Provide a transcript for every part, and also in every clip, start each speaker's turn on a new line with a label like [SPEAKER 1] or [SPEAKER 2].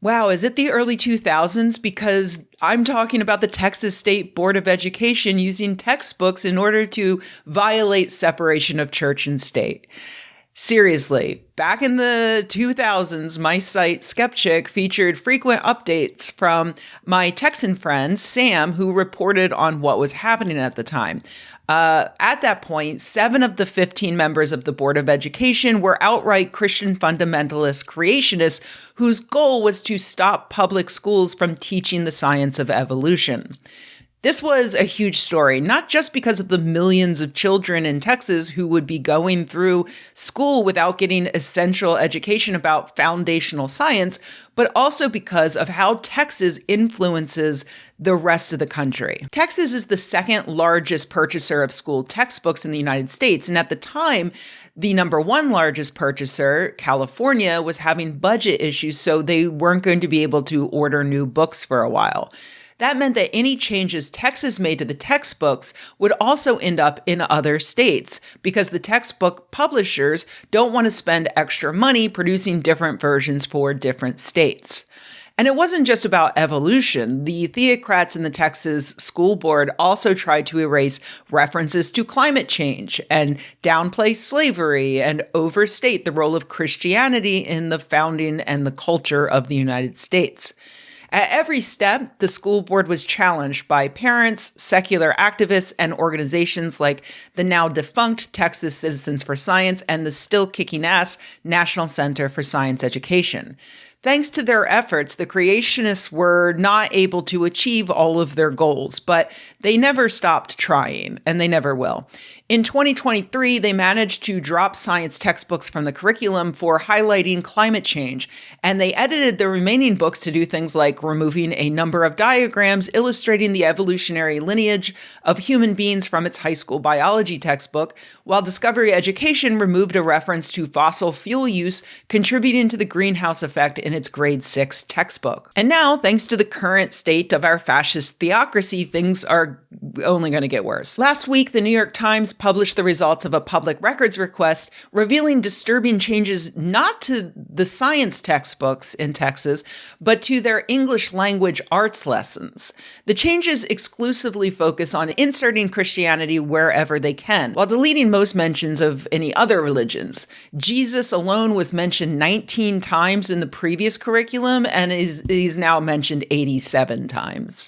[SPEAKER 1] Wow, is it the early 2000s? Because I'm talking about the Texas State Board of Education using textbooks in order to violate separation of church and state. Seriously, back in the 2000s, my site Skepchick featured frequent updates from my Texan friend, Sam, who reported on what was happening at the time. At that point, 7 of the 15 members of the Board of Education were outright Christian fundamentalist creationists whose goal was to stop public schools from teaching the science of evolution. This was a huge story, not just because of the millions of children in Texas who would be going through school without getting essential education about foundational science, but also because of how Texas influences the rest of the country. Texas is the second largest purchaser of school textbooks in the United States, and at the time, the number one largest purchaser, California, was having budget issues, so they weren't going to be able to order new books for a while. That meant that any changes Texas made to the textbooks would also end up in other states because the textbook publishers don't want to spend extra money producing different versions for different states. And it wasn't just about evolution. The theocrats in the Texas school board also tried to erase references to climate change and downplay slavery and overstate the role of Christianity in the founding and the culture of the United States. At every step, the school board was challenged by parents, secular activists, and organizations like the now defunct Texas Citizens for Science and the still kicking ass National Center for Science Education. Thanks to their efforts, the creationists were not able to achieve all of their goals, but they never stopped trying, and they never will. In 2023, they managed to drop science textbooks from the curriculum for highlighting climate change, and they edited the remaining books to do things like removing a number of diagrams illustrating the evolutionary lineage of human beings from its high school biology textbook, while Discovery Education removed a reference to fossil fuel use, contributing to the greenhouse effect in its grade 6 textbook. And now, thanks to the current state of our fascist theocracy, things are only going to get worse. Last week, the New York Times published the results of a public records request revealing disturbing changes not to the science textbooks in Texas, but to their English language arts lessons. The changes exclusively focus on inserting Christianity wherever they can, while deleting most mentions of any other religions. Jesus alone was mentioned 19 times in the previous curriculum and is now mentioned 87 times.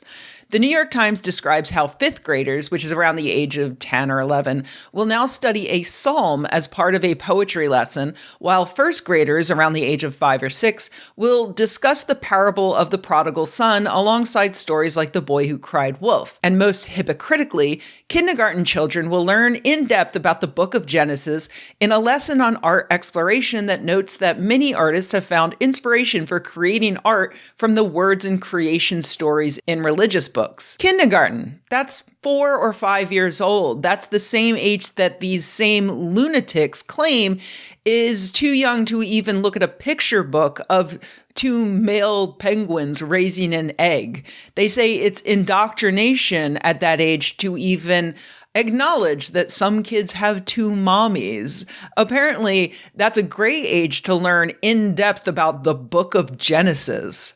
[SPEAKER 1] The New York Times describes how 5th graders, which is around the age of 10 or 11, will now study a psalm as part of a poetry lesson, while 1st graders around the age of 5 or 6 will discuss the parable of the prodigal son alongside stories like The Boy Who Cried Wolf. And most hypocritically, kindergarten children will learn in depth about the book of Genesis in a lesson on art exploration that notes that many artists have found inspiration for creating art from the words and creation stories in religious books. Kindergarten, that's 4 or 5 years old. That's the same age that these same lunatics claim is too young to even look at a picture book of 2 male penguins raising an egg. They say it's indoctrination at that age to even acknowledge that some kids have 2 mommies. Apparently, that's a great age to learn in depth about the book of Genesis.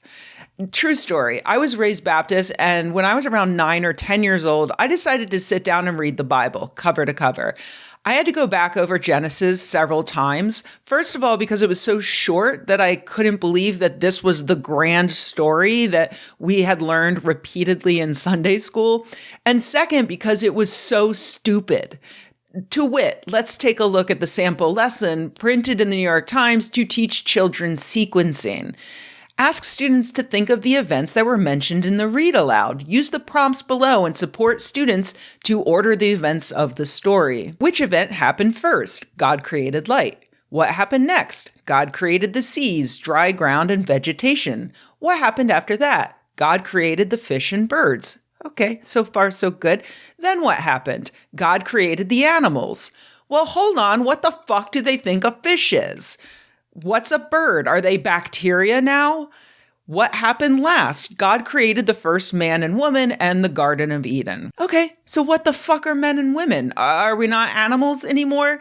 [SPEAKER 1] True story. I was raised Baptist, and when I was around 9 or 10 years old, I decided to sit down and read the Bible, cover to cover. I had to go back over Genesis several times. First of all, because it was so short that I couldn't believe that this was the grand story that we had learned repeatedly in Sunday school. And second, because it was so stupid. To wit, let's take a look at the sample lesson printed in the New York Times to teach children sequencing. Ask students to think of the events that were mentioned in the read aloud. Use the prompts below and support students to order the events of the story. Which event happened first? God created light. What happened next? God created the seas, dry ground, and vegetation. What happened after that? God created the fish and birds. Okay, so far so good. Then what happened? God created the animals. Well, hold on. What the fuck do they think a fish is? What's a bird? Are they bacteria now? What happened last? God created the first man and woman and the Garden of Eden. Okay, so what the fuck are men and women? Are we not animals anymore?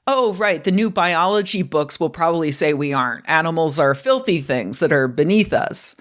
[SPEAKER 1] Oh, right. The new biology books will probably say we aren't. Animals are filthy things that are beneath us.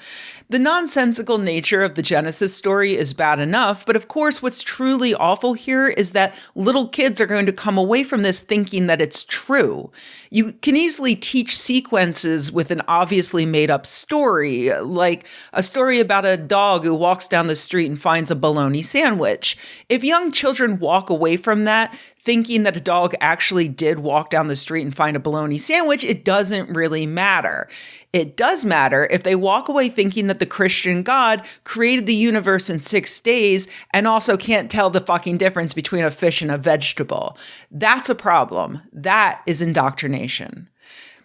[SPEAKER 1] The nonsensical nature of the Genesis story is bad enough, but of course, what's truly awful here is that little kids are going to come away from this thinking that it's true. You can easily teach sequences with an obviously made up story, like a story about a dog who walks down the street and finds a bologna sandwich. If young children walk away from that thinking that a dog actually did walk down the street and find a bologna sandwich, it doesn't really matter. It does matter if they walk away thinking that the Christian God created the universe in 6 days and also can't tell the fucking difference between a fish and a vegetable. That's a problem. That is indoctrination.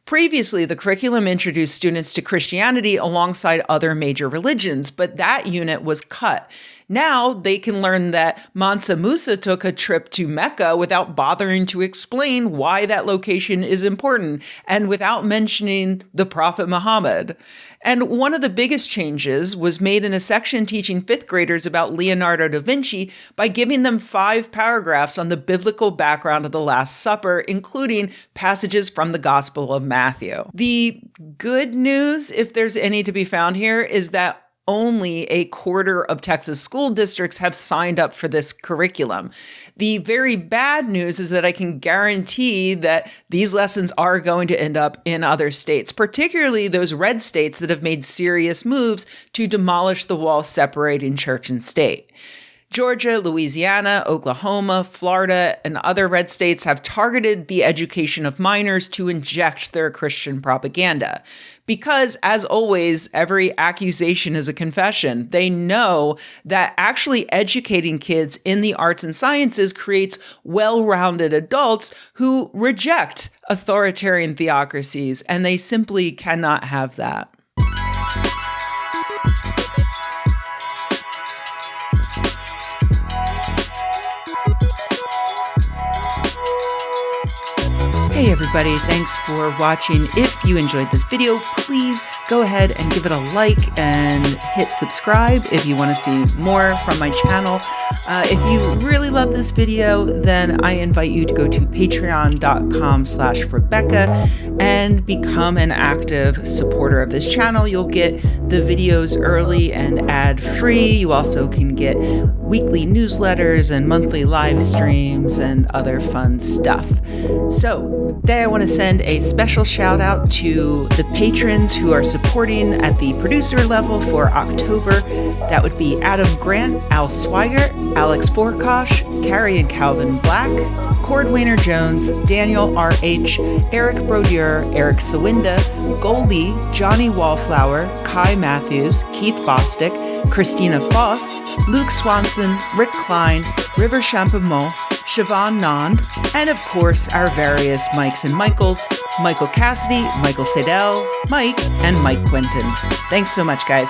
[SPEAKER 1] Previously, the curriculum introduced students to Christianity alongside other major religions, but that unit was cut. Now they can learn that Mansa Musa took a trip to Mecca without bothering to explain why that location is important and without mentioning the Prophet Muhammad. And one of the biggest changes was made in a section teaching 5th graders about Leonardo da Vinci by giving them 5 paragraphs on the biblical background of the Last Supper, including passages from the Gospel of Matthew. The good news, if there's any to be found here, is that only a quarter of Texas school districts have signed up for this curriculum. The very bad news is that I can guarantee that these lessons are going to end up in other states, particularly those red states that have made serious moves to demolish the wall separating church and state. Georgia, Louisiana, Oklahoma, Florida, and other red states have targeted the education of minors to inject their Christian propaganda. Because, as always, every accusation is a confession. They know that actually educating kids in the arts and sciences creates well-rounded adults who reject authoritarian theocracies, and they simply cannot have that. Hey everybody, thanks for watching. If you enjoyed this video, please go ahead and give it a like and hit subscribe if you want to see more from my channel. If you really love this video, then I invite you to go to patreon.com/Rebecca and become an active supporter of this channel. You'll get the videos early and ad-free. You also can get weekly newsletters and monthly live streams and other fun stuff. So today I want to send a special shout out to the patrons who are supporting at the producer level for October. That would be Adam Grant, Al Swigert, Alex Forkosh, Carrie and Calvin Black, Cordwainer Jones, Daniel R.H., Eric Brodeur, Eric Sawinda, Goldie, Johnny Wallflower, Kai Matthews, Keith Bostick, Christina Foss, Luke Swanson, Rick Klein, River Champamont, Siobhan Nand, and of course our various Mikes and Michaels, Michael Cassidy, Michael Sadell, Mike, and Mike Quentin. Thanks so much, guys.